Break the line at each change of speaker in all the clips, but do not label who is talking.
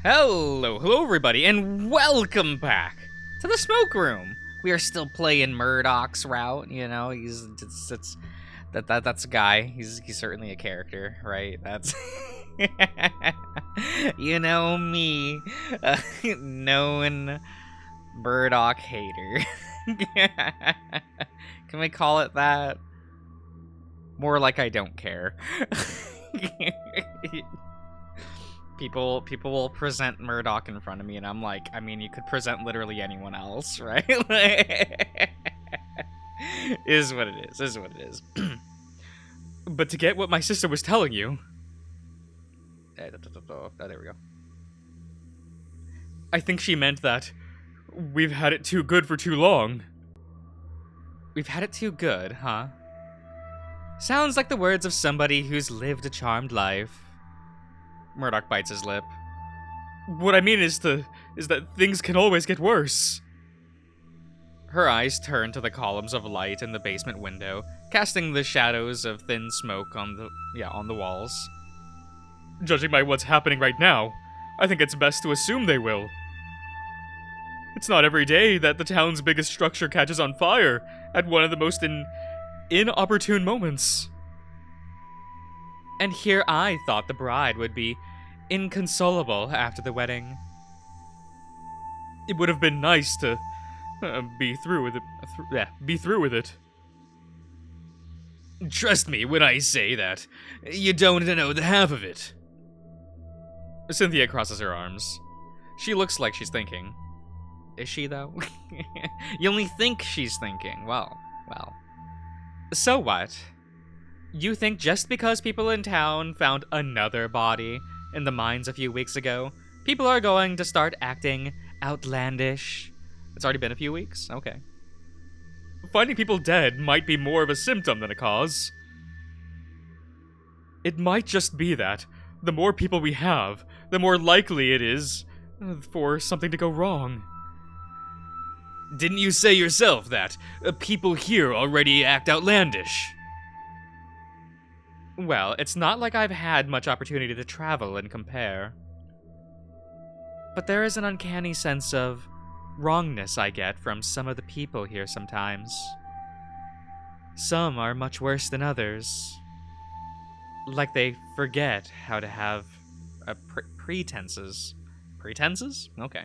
Hello everybody, and welcome back to the smoke room. We are still playing Murdoch's route. You know, that's a guy. He's certainly a character, right? That's you know me, known Murdoch hater. Can we call it that? More like I don't care. People will present Murdoch in front of me, and I'm like, I mean, you could present literally anyone else, right? Is what it is what it is. But to get what my sister was telling you... there we go. I think she meant that we've had it too good for too long. We've had it too good, huh? Sounds like the words of somebody who's lived a charmed life. Murdoch bites his lip. What I mean is that things can always get worse. Her eyes turn to the columns of light in the basement window, casting the shadows of thin smoke on the walls. Judging by what's happening right now, I think it's best to assume they will. It's not every day that the town's biggest structure catches on fire at one of the most inopportune moments. And here I thought the bride would be inconsolable after the wedding. It would have been nice to be through with it. Trust me when I say that. You don't know the half of it. Cynthia crosses her arms. She looks like she's thinking. Is she, though? You only think she's thinking. Well. So what? You think just because people in town found another body in the mines a few weeks ago, people are going to start acting outlandish? It's already been a few weeks? Okay. Finding people dead might be more of a symptom than a cause. It might just be that the more people we have, the more likely it is for something to go wrong. Didn't you say yourself that people here already act outlandish? Well, it's not like I've had much opportunity to travel and compare. But there is an uncanny sense of wrongness I get from some of the people here sometimes. Some are much worse than others. Like they forget how to have pretenses. Pretenses? Okay.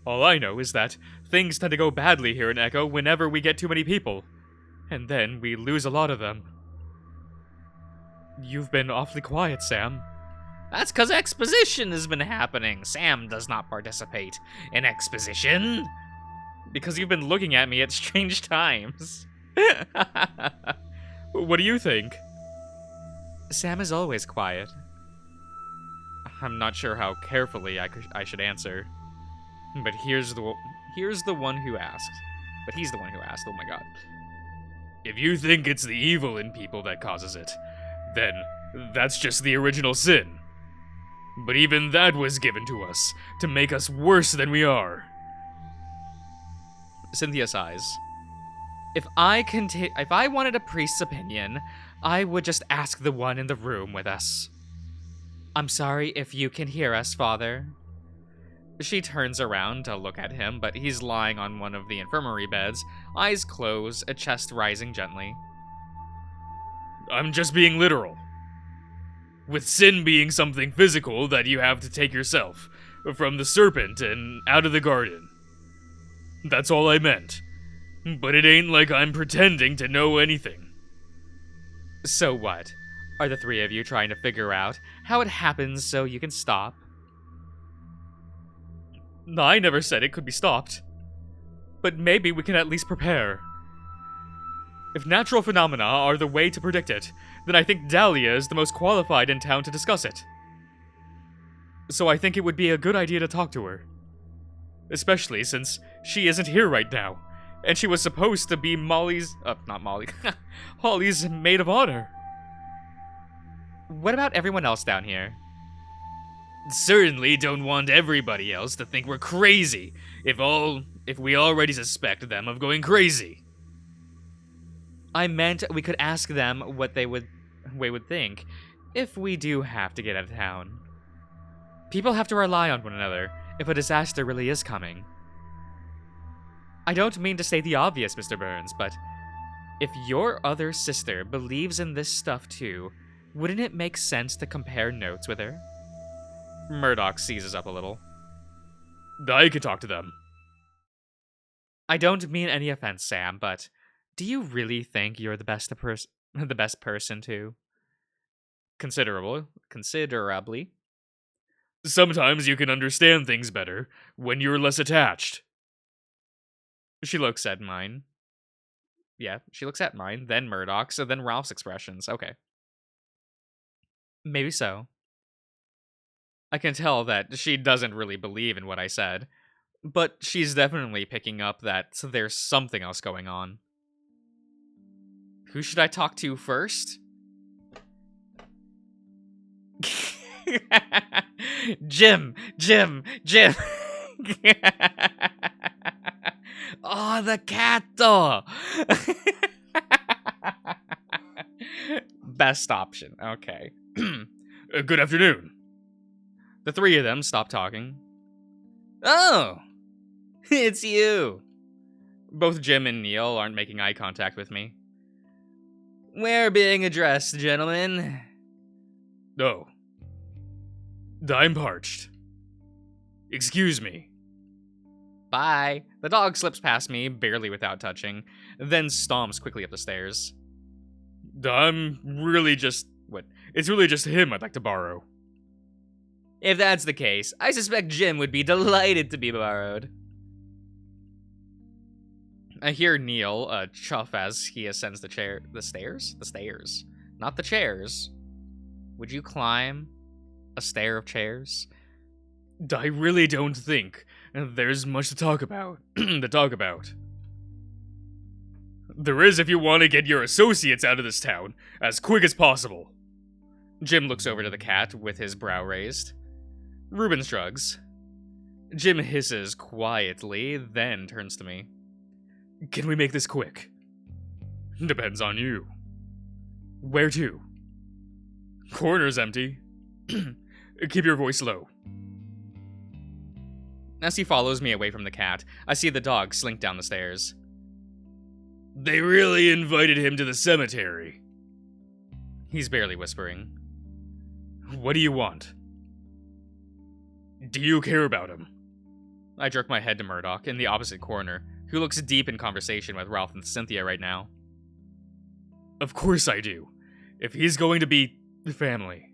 All I know is that things tend to go badly here in Echo whenever we get too many people. And then we lose a lot of them. You've been awfully quiet, Sam. That's because exposition has been happening. Sam does not participate in exposition. Because you've been looking at me at strange times. What do you think? Sam is always quiet. I'm not sure how carefully I should answer. But here's the one who asked. But he's the one who asked, oh my god. If you think it's the evil in people that causes it, then that's just the original sin. But even that was given to us to make us worse than we are. Cynthia sighs. If I wanted a priest's opinion, I would just ask the one in the room with us. I'm sorry if you can hear us, Father. She turns around to look at him, but he's lying on one of the infirmary beds, eyes closed, a chest rising gently. I'm just being literal. With sin being something physical that you have to take yourself from the serpent and out of the garden. That's all I meant. But it ain't like I'm pretending to know anything. So what? Are the three of you trying to figure out how it happens so you can stop? I never said it could be stopped. But maybe we can at least prepare. If natural phenomena are the way to predict it, then I think Dahlia is the most qualified in town to discuss it. So I think it would be a good idea to talk to her. Especially since she isn't here right now, and she was supposed to be Holly's maid of honor. What about everyone else down here? Certainly don't want everybody else to think we're crazy, if we already suspect them of going crazy. I meant we could ask them what they would think if we do have to get out of town. People have to rely on one another if a disaster really is coming. I don't mean to say the obvious, Mr. Burns, but if your other sister believes in this stuff too, wouldn't it make sense to compare notes with her? Murdoch seizes up a little. I can talk to them. I don't mean any offense, Sam, but do you really think you're the best person to? Considerably. Sometimes you can understand things better when you're less attached. She looks at mine. Yeah, she looks at mine, then Murdoch's, and then Ralph's expressions. Okay. Maybe so. I can tell that she doesn't really believe in what I said, but she's definitely picking up that there's something else going on. Who should I talk to first? Jim! Oh, the cat though! Best option, okay. Good afternoon. The three of them stop talking. Oh! It's you! Both Jim and Neil aren't making eye contact with me. We're being addressed, gentlemen. Oh. I'm parched. Excuse me. Bye. The dog slips past me, barely without touching, then stomps quickly up the stairs. I'm really just... What? It's really just him I'd like to borrow. If that's the case, I suspect Jim would be delighted to be borrowed. I hear Neil chuff as he ascends the stairs? The stairs. Not the chairs. Would you climb a stair of chairs? I really don't think there's much to talk about. There is if you want to get your associates out of this town as quick as possible. Jim looks over to the cat with his brow raised. Reuben shrugs. Jim hisses quietly, then turns to me. Can we make this quick? Depends on you. Where to? Corner's empty. Keep your voice low. As he follows me away from the cat, I see the dog slink down the stairs. They really invited him to the cemetery. He's barely whispering. What do you want? Do you care about him? I jerk my head to Murdoch in the opposite corner, who looks deep in conversation with Ralph and Cynthia right now. Of course I do. If he's going to be family.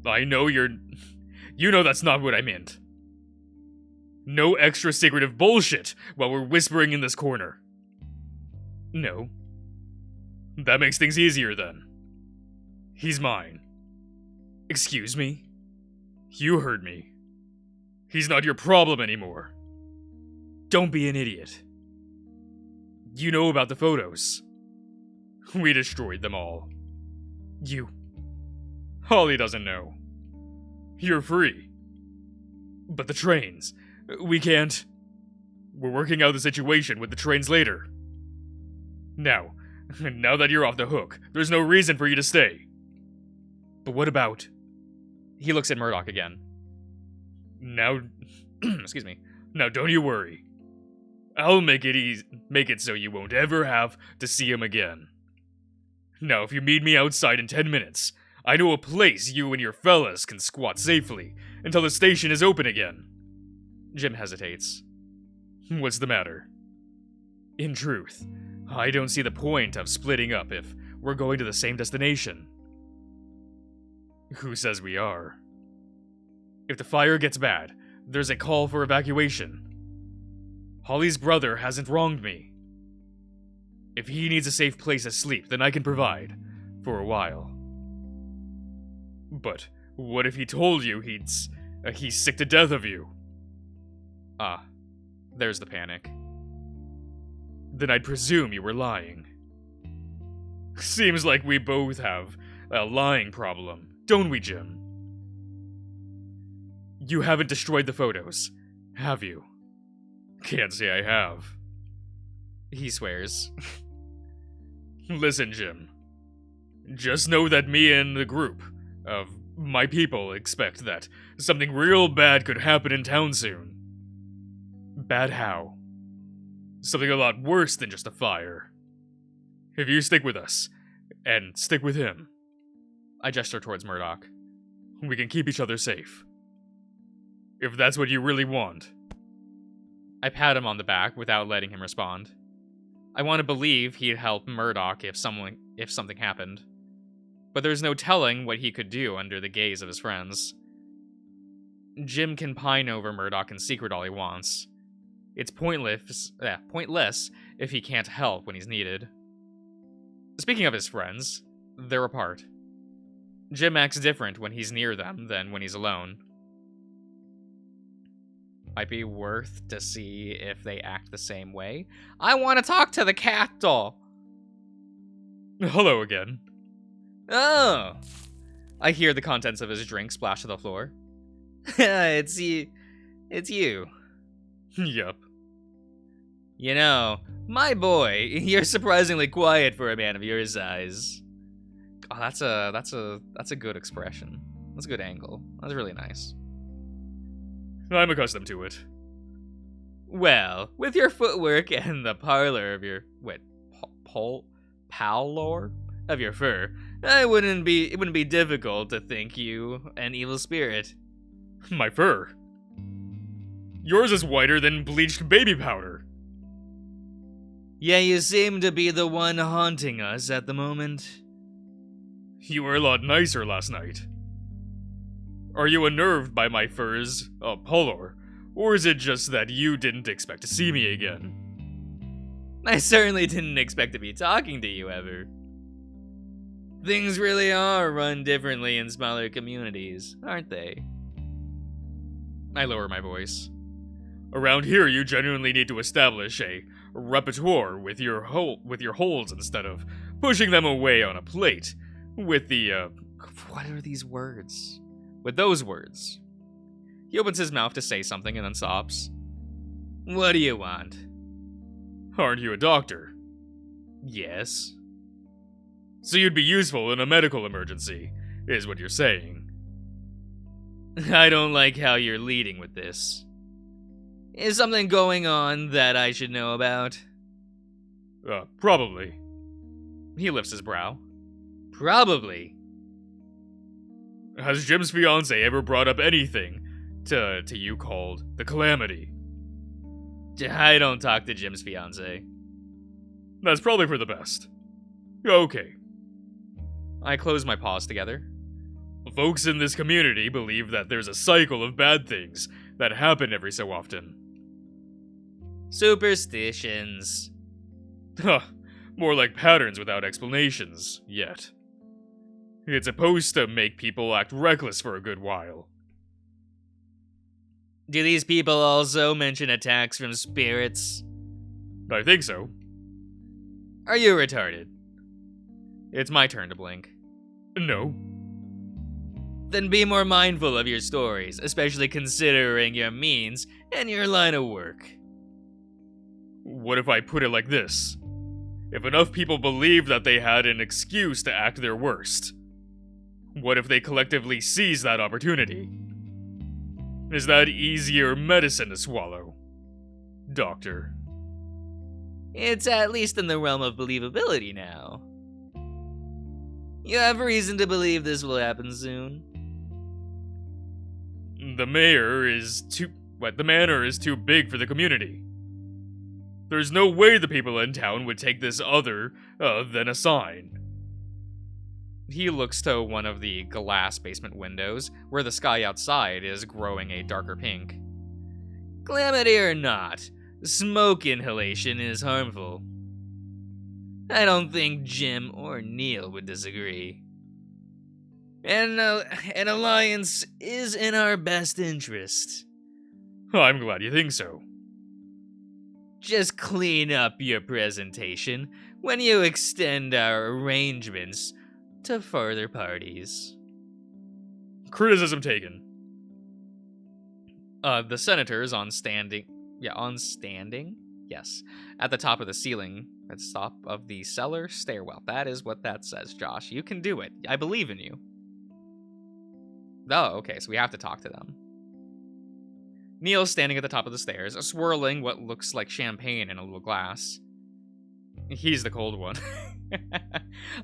I know you know that's not what I meant. No extra secretive bullshit while we're whispering in this corner. No. That makes things easier then. He's mine. Excuse me? You heard me. He's not your problem anymore. Don't be an idiot. You know about the photos. We destroyed them all. You. Holly doesn't know. You're free. But the trains, we can't. We're working out the situation with the trains later. Now that you're off the hook, there's no reason for you to stay. But what about... He looks at Murdoch again. Now, excuse me. Now don't you worry. I'll make it so you won't ever have to see him again. Now, if you meet me outside in 10 minutes, I know a place you and your fellas can squat safely until the station is open again. Jim hesitates. What's the matter? In truth, I don't see the point of splitting up if we're going to the same destination. Who says we are? If the fire gets bad, there's a call for evacuation. Holly's brother hasn't wronged me. If he needs a safe place to sleep, then I can provide, for a while. But what if he told you he's sick to death of you? Ah, there's the panic. Then I'd presume you were lying. Seems like we both have a lying problem, don't we, Jim? You haven't destroyed the photos, have you? Can't say I have. He swears. Listen, Jim. Just know that me and the group of
My people expect that something real bad could happen in town soon. Bad how? Something a lot worse than just a fire. If you stick with us, and stick with him,
I gesture towards Murdoch.
we can keep each other safe. If that's what you really want.
I pat him on the back without letting him respond. I want to believe he'd help Murdoch if something happened. But there's no telling what he could do under the gaze of his friends. Jim can pine over Murdoch in secret all he wants. It's pointless if he can't help when he's needed. Speaking of his friends, they're apart. Jim acts different when he's near them than when he's alone. Might be worth to see if they act the same way. I want to talk to the cat doll.
Hello again.
Oh. I hear the contents of his drink splash to the floor. It's you. It's you.
Yup.
You know, my boy, you're surprisingly quiet for a man of your size. Oh, that's a good expression. That's a good angle. That's really nice.
I'm accustomed to it.
Well, with your footwork and the parlor of your pallor of your fur, it wouldn't be difficult to think you an evil spirit.
My fur? Yours is whiter than bleached baby powder.
Yeah, you seem to be the one haunting us at the moment.
You were a lot nicer last night. Are you unnerved by my fur's pallor, or is it just that you didn't expect to see me again?
I certainly didn't expect to be talking to you ever. Things really are run differently in smaller communities, aren't they? I lower my voice.
Around here, you genuinely need to establish a repertoire with your holes instead of pushing them away on a plate with the,
What are these words? With those words. He opens his mouth to say something and then stops. What do you want?
Aren't you a doctor?
Yes.
So you'd be useful in a medical emergency, is what you're saying.
I don't like how you're leading with this. Is something going on that I should know about?
Probably.
He lifts his brow. Probably.
Has Jim's fiancé ever brought up anything to you called the Calamity?
I don't talk to Jim's fiancé.
That's probably for the best. Okay.
I close my paws together.
Folks in this community believe that there's a cycle of bad things that happen every so often.
Superstitions.
Huh. More like patterns without explanations, yet. It's supposed to make people act reckless for a good while.
Do these people also mention attacks from spirits?
I think so.
Are you retarded? It's my turn to blink.
No.
Then be more mindful of your stories, especially considering your means and your line of work.
What if I put it like this? If enough people believe that they had an excuse to act their worst, what if they collectively seize that opportunity? Is that easier medicine to swallow, Doctor?
It's at least in the realm of believability now. You have reason to believe this will happen soon.
The manor is too big for the community. There's no way the people in town would take this other than a sign.
He looks to one of the glass basement windows, where the sky outside is growing a darker pink. Calamity or not, smoke inhalation is harmful. I don't think Jim or Neil would disagree. And an alliance is in our best interest.
I'm glad you think so.
Just clean up your presentation when you extend our arrangements to further parties.
Criticism taken.
The senators on standing, yes, at the top of the ceiling, at the top of the cellar stairwell. That is what that says, Josh. You can do it. I believe in you. Oh, okay, so we have to talk to them. Neil's standing at the top of the stairs, swirling what looks like champagne in a little glass. He's the cold one.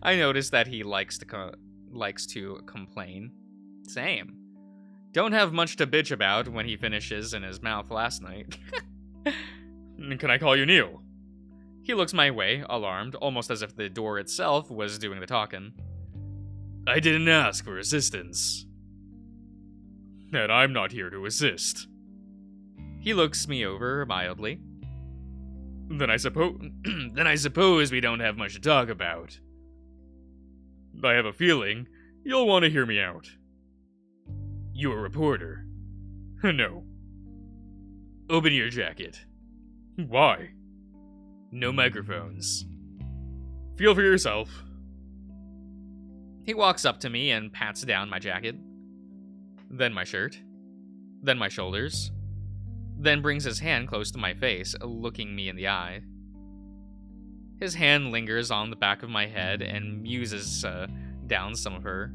I noticed that he likes to complain. Same. Don't have much to bitch about when he finishes in his mouth last night.
Can I call you Neil?
He looks my way, alarmed, almost as if the door itself was doing the talking.
I didn't ask for assistance. And I'm not here to assist.
He looks me over mildly.
Then I suppose we don't have much to talk about. I have a feeling you'll want to hear me out. You a reporter? No. Open your jacket. Why? No microphones. Feel for yourself.
He walks up to me and pats down my jacket, then my shirt, then my shoulders, then brings his hand close to my face, looking me in the eye. His hand lingers on the back of my head and muses down some of her.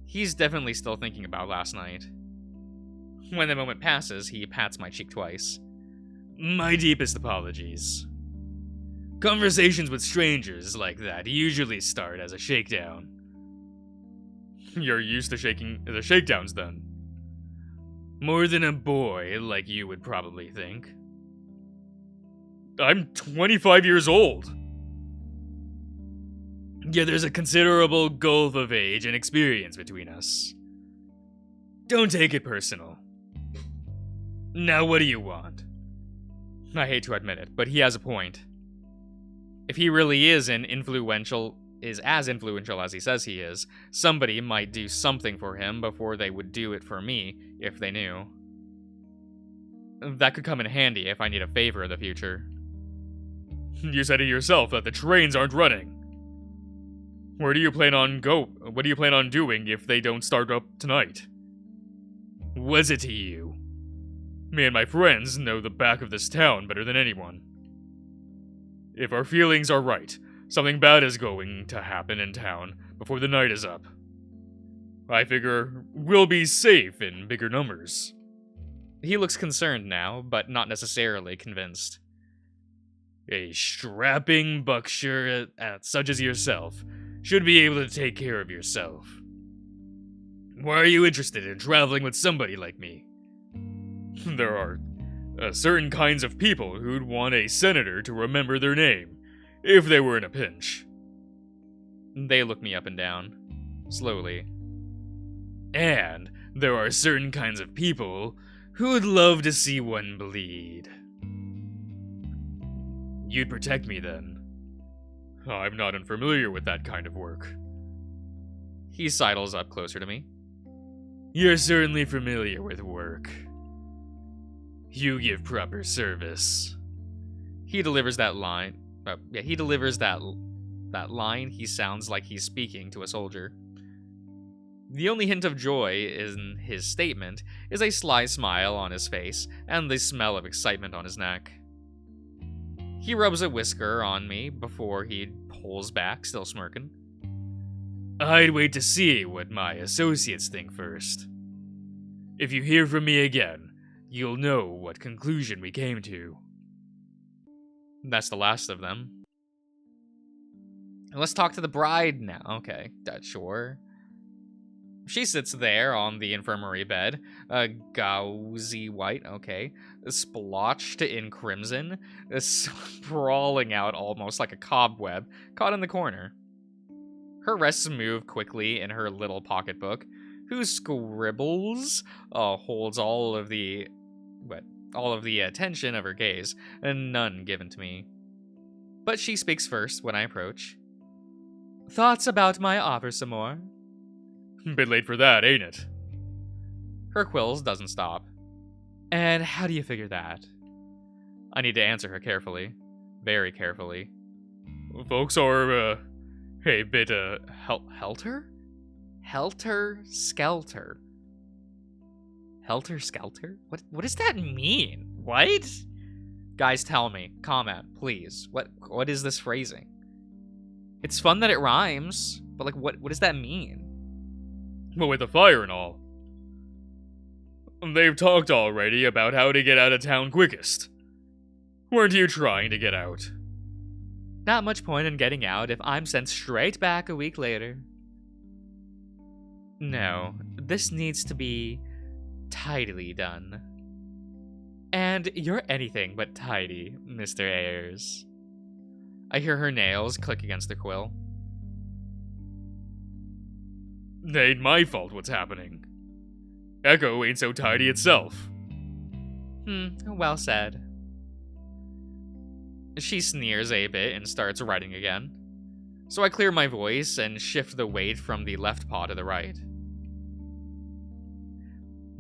He's definitely still thinking about last night. When the moment passes, he pats my cheek twice.
My deepest apologies. Conversations with strangers like that usually start as a shakedown. You're used to shaking the shakedowns then? More than a boy like you would probably think. I'm 25 years old. Yeah, there's a considerable gulf of age and experience between us. Don't take it personal. Now what do you want?
I hate to admit it, but he has a point. If he really is as influential as he says he is, somebody might do something for him before they would do it for me if they knew. That could come in handy if I need a favor in the future.
You said it yourself that the trains aren't running. What do you plan on doing if they don't start up tonight? Was it to you? Me and my friends know the back of this town better than anyone. If our feelings are right, something bad is going to happen in town before the night is up. I figure we'll be safe in bigger numbers.
He looks concerned now, but not necessarily convinced.
A strapping buckshot such as yourself should be able to take care of yourself. Why are you interested in traveling with somebody like me? There are certain kinds of people who'd want a senator to remember their name if they were in a pinch.
They look me up and down, slowly.
And there are certain kinds of people who'd love to see one bleed. You'd protect me then. I'm not unfamiliar with that kind of work.
He sidles up closer to me.
You're certainly familiar with work. You give proper service.
He delivers that line. He delivers that line. He sounds like he's speaking to a soldier. The only hint of joy in his statement is a sly smile on his face and the smell of excitement on his neck. He rubs a whisker on me before he pulls back, still smirking.
I'd wait to see what my associates think first. If you hear from me again, you'll know what conclusion we came to.
That's the last of them. Let's talk to the bride now. Okay, that's sure. She sits there on the infirmary bed, gauzy white, okay, splotched in crimson, sprawling out almost like a cobweb, caught in the corner. Her wrists move quickly in her little pocketbook, whose scribbles holds all of the attention of her gaze, and none given to me. But she speaks first when I approach. Thoughts about my offer some more?
Bit late for that, ain't it?
Her quills doesn't stop. And how do you figure that? I need to answer her carefully. Very carefully.
Folks are, a bit,
Helter? Helter-skelter. Helter-skelter? What does that mean? What? Guys, tell me. Comment, please. What is this phrasing? It's fun that it rhymes, but what does that mean?
Well, with the fire and all, They've talked already about how to get out of town quickest. Weren't you trying to get out?
Not much point in getting out if I'm sent straight back a week later. No, this needs to be tidily done. And you're anything but tidy, Mr. Ayers. I hear her nails click against the quill.
It ain't my fault what's happening. Echo ain't so tidy itself.
Well said. She sneers a bit and starts writing again. So I clear my voice and shift the weight from the left paw to the right.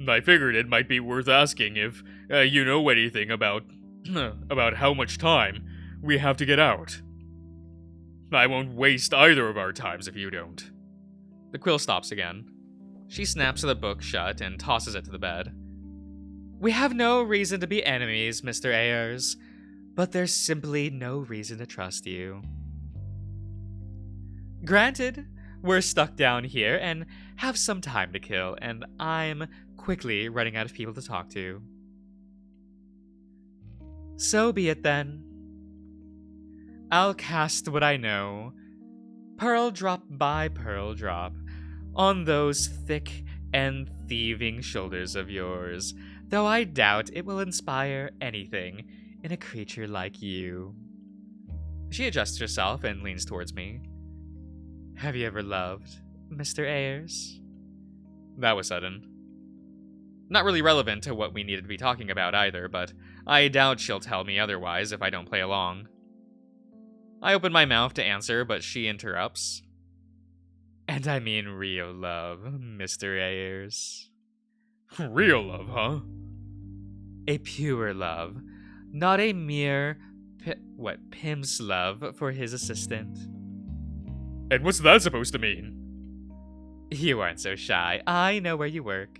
I figured it might be worth asking if you know anything about how much time we have to get out. I won't waste either of our times if you don't.
The quill stops again. She snaps the book shut and tosses it to the bed. We have no reason to be enemies, Mr. Ayers, but there's simply no reason to trust you. Granted, we're stuck down here and have some time to kill, and I'm quickly running out of people to talk to. So be it then. I'll cast what I know, pearl drop by pearl drop, on those thick and thieving shoulders of yours, though I doubt it will inspire anything in a creature like you. She adjusts herself and leans towards me. Have you ever loved, Mr. Ayers? That was sudden. Not really relevant to what we needed to be talking about either, but I doubt she'll tell me otherwise if I don't play along. I open my mouth to answer, but she interrupts. And I mean real love, Mr. Ayers.
Real love, huh?
A pure love, not a mere pimp's love for his assistant.
And what's that supposed to mean?
You aren't so shy. I know where you work.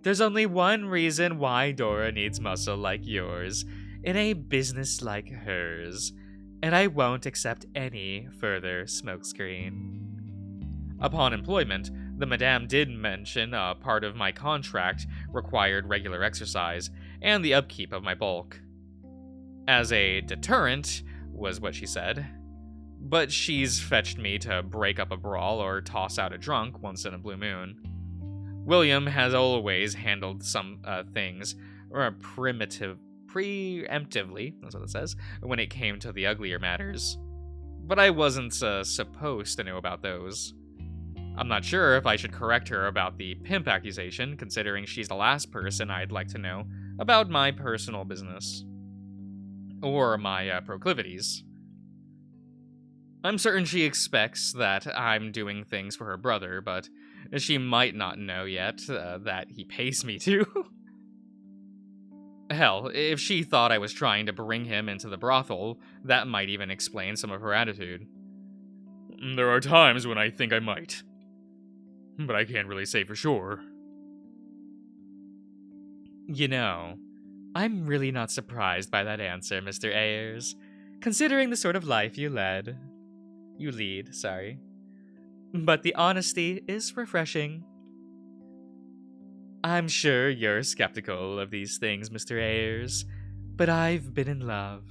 There's only one reason why Dora needs muscle like yours in a business like hers, and I won't accept any further smokescreen. Upon employment, the madame did mention a part of my contract required regular exercise and the upkeep of my bulk. As a deterrent, was what she said. But she's fetched me to break up a brawl or toss out a drunk once in a blue moon. William has always handled some things preemptively, that's what it says, when it came to the uglier matters. But I wasn't supposed to know about those. I'm not sure if I should correct her about the pimp accusation, considering she's the last person I'd like to know about my personal business. Or my proclivities. I'm certain she expects that I'm doing things for her brother, but she might not know yet that he pays me to. Hell, if she thought I was trying to bring him into the brothel, that might even explain some of her attitude.
There are times when I think I might. But I can't really say for sure.
You know, I'm really not surprised by that answer, Mr. Ayers, considering the sort of life you lead. But the honesty is refreshing. I'm sure you're skeptical of these things, Mr. Ayers, but I've been in love.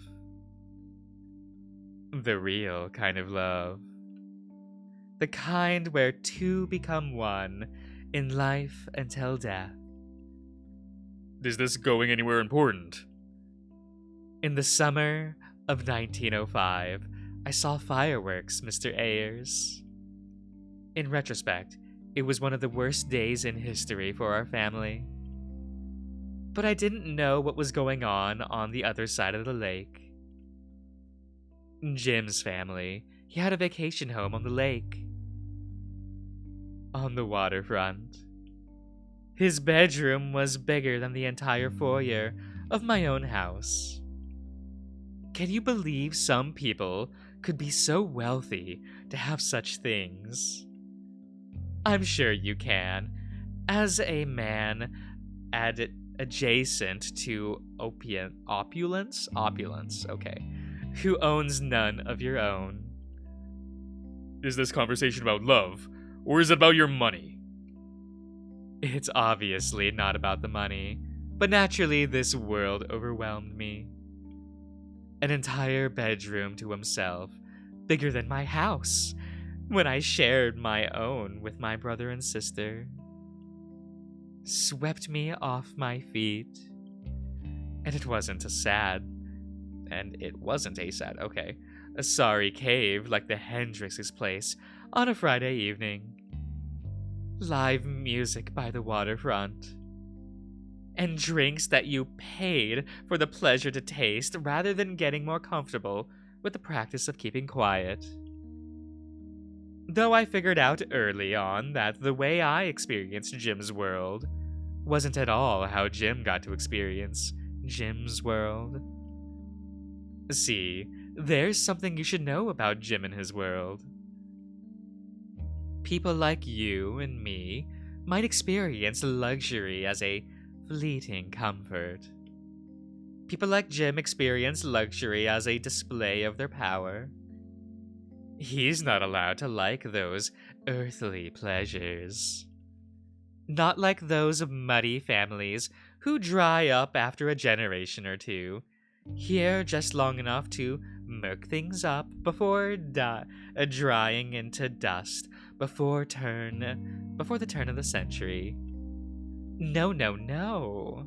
The real kind of love. The kind where two become one in life until death.
Is this going anywhere important?
In the summer of 1905, I saw fireworks, Mr. Ayers. In retrospect, it was one of the worst days in history for our family. But I didn't know what was going on the other side of the lake. Jim's family, he had a vacation home on the lake. On the waterfront. His bedroom was bigger than the entire foyer of my own house. Can you believe some people could be so wealthy to have such things? I'm sure you can, as a man adjacent to opulence, okay, who owns none of your own.
Is this conversation about love, or is it about your money?
It's obviously not about the money, but naturally this world overwhelmed me. An entire bedroom to himself, bigger than my house, when I shared my own with my brother and sister, swept me off my feet. And it wasn't a sad, okay, a sorry cave like the Hendrix's place on a Friday evening. Live music by the waterfront. And drinks that you paid for the pleasure to taste rather than getting more comfortable with the practice of keeping quiet. Though I figured out early on that the way I experienced Jim's world wasn't at all how Jim got to experience Jim's world. See, there's something you should know about Jim and his world. People like you and me might experience luxury as a fleeting comfort. People like Jim experience luxury as a display of their power. He's not allowed to like those earthly pleasures. Not like those muddy families who dry up after a generation or two, here just long enough to murk things up before drying into dust before the turn of the century. No, no, no.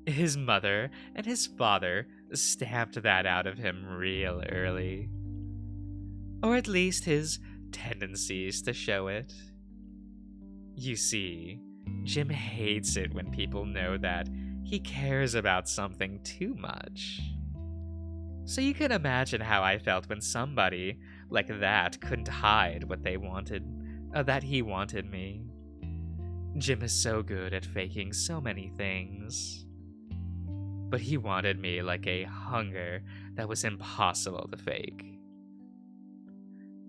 His mother and his father stamped that out of him real early. Or at least his tendencies to show it. You see, Jim hates it when people know that he cares about something too much. So you can imagine how I felt when somebody like that couldn't hide what they wanted, that he wanted me. Jim is so good at faking so many things. But he wanted me like a hunger that was impossible to fake.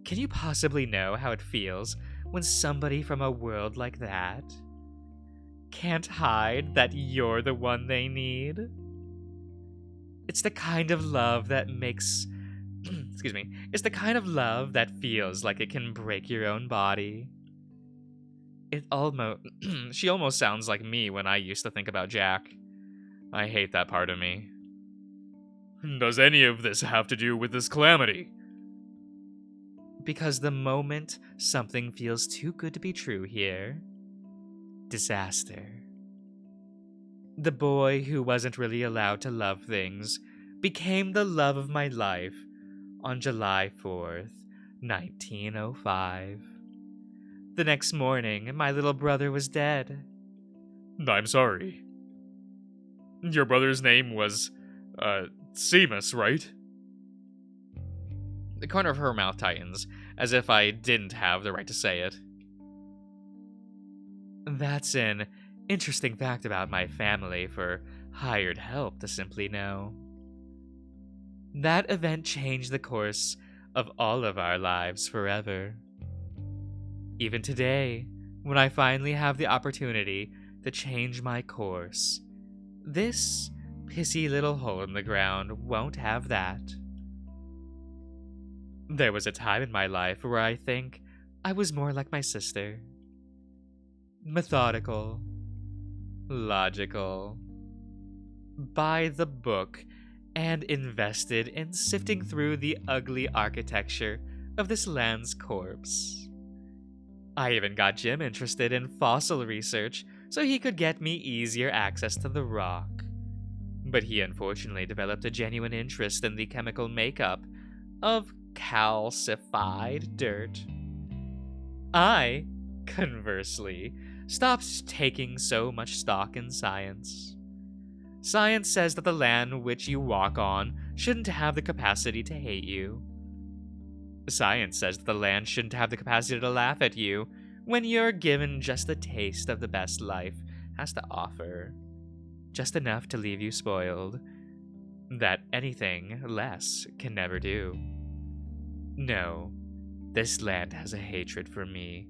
Can you possibly know how it feels when somebody from a world like that can't hide that you're the one they need? It's the kind of love that makes... It's the kind of love that feels like it can break your own body. She almost sounds like me when I used to think about Jack. I hate that part of me.
Does any of this have to do with this calamity?
Because the moment something feels too good to be true here, disaster. The boy who wasn't really allowed to love things became the love of my life on July 4th, 1905. The next morning, my little brother was dead.
I'm sorry. Your brother's name was, Seamus, right?
The corner of her mouth tightens, as if I didn't have the right to say it. That's an interesting fact about my family for hired help to simply know. That event changed the course of all of our lives forever. Even today, when I finally have the opportunity to change my course, this pissy little hole in the ground won't have that. There was a time in my life where I think I was more like my sister. Methodical, logical, by the book, and invested in sifting through the ugly architecture of this land's corpse. I even got Jim interested in fossil research so he could get me easier access to the rock. But he unfortunately developed a genuine interest in the chemical makeup of calcified dirt. I, conversely, stopped taking so much stock in science. Science says that the land which you walk on shouldn't have the capacity to hate you. Science says that the land shouldn't have the capacity to laugh at you when you're given just a taste of the best life has to offer. Just enough to leave you spoiled. That anything less can never do. No, this land has a hatred for me,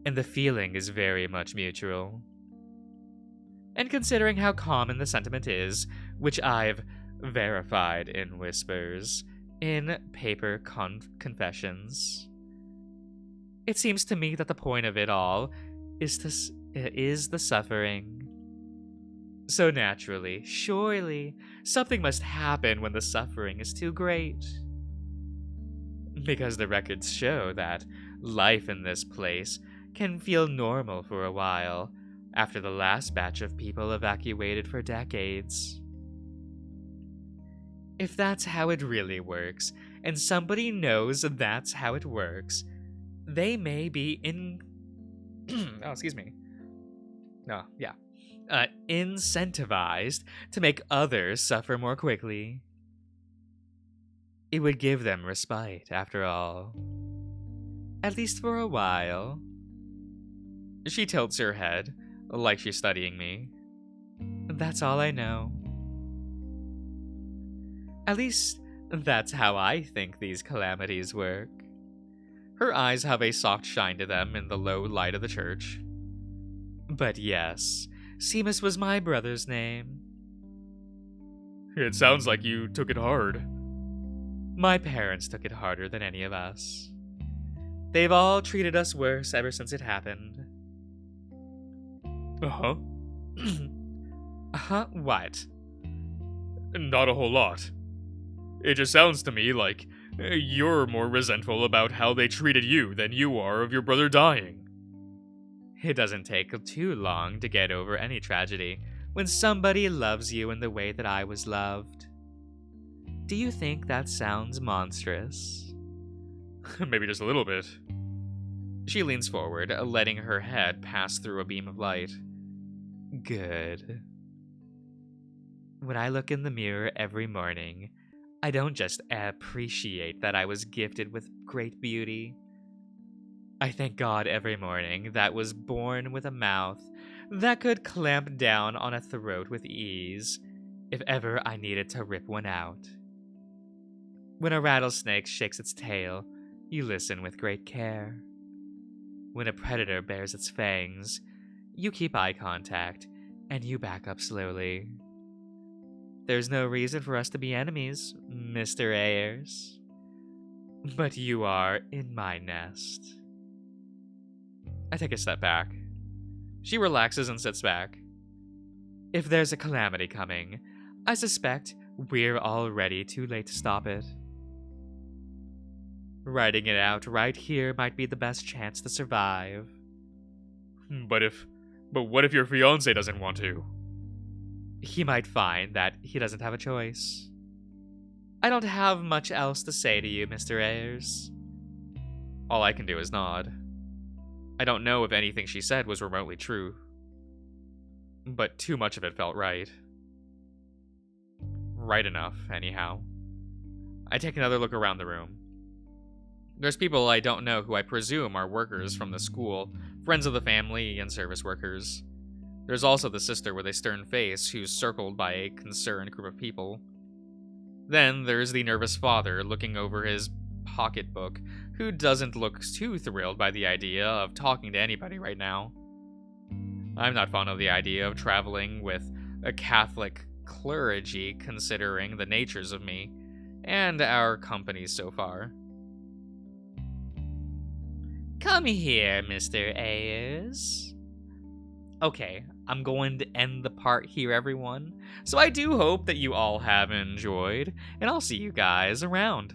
and the feeling is very much mutual. And considering how common the sentiment is, which I've verified in whispers, in paper confessions, it seems to me that the point of it all is is the suffering. So naturally, surely, something must happen when the suffering is too great. Because the records show that life in this place can feel normal for a while after the last batch of people evacuated for decades. If that's how it really works, and somebody knows that's how it works, they may be incentivized to make others suffer more quickly. It would give them respite, after all. At least for a while. She tilts her head, like she's studying me. That's all I know. At least, that's how I think these calamities work. Her eyes have a soft shine to them in the low light of the church. But yes, Seamus was my brother's name.
It sounds like you took it hard.
My parents took it harder than any of us. They've all treated us worse ever since it happened.
Uh-huh.
What?
Not a whole lot. It just sounds to me like you're more resentful about how they treated you than you are of your brother dying.
It doesn't take too long to get over any tragedy when somebody loves you in the way that I was loved. Do you think that sounds monstrous?
Maybe just a little bit.
She leans forward, letting her head pass through a beam of light. Good. When I look in the mirror every morning, I don't just appreciate that I was gifted with great beauty. I thank God every morning that was born with a mouth that could clamp down on a throat with ease if ever I needed to rip one out. When a rattlesnake shakes its tail, you listen with great care. When a predator bares its fangs, you keep eye contact and you back up slowly. There's no reason for us to be enemies, Mr. Ayers. But you are in my nest. I take a step back. She relaxes and sits back. If there's a calamity coming, I suspect we're already too late to stop it. Writing it out right here might be the best chance to survive.
But what if your fiancé doesn't want to?
He might find that he doesn't have a choice. I don't have much else to say to you, Mr. Ayers. All I can do is nod. I don't know if anything she said was remotely true, but too much of it felt right. Right enough, anyhow. I take another look around the room. There's people I don't know who I presume are workers from the school, friends of the family, and service workers. There's also the sister with a stern face who's circled by a concerned group of people. Then there's the nervous father looking over his pocketbook who doesn't look too thrilled by the idea of talking to anybody right now. I'm not fond of the idea of traveling with a Catholic clergy considering the natures of me and our company so far. Come here, Mr. Ayers. Okay, I'm going to end the part here, everyone. So I do hope that you all have enjoyed, and I'll see you guys around.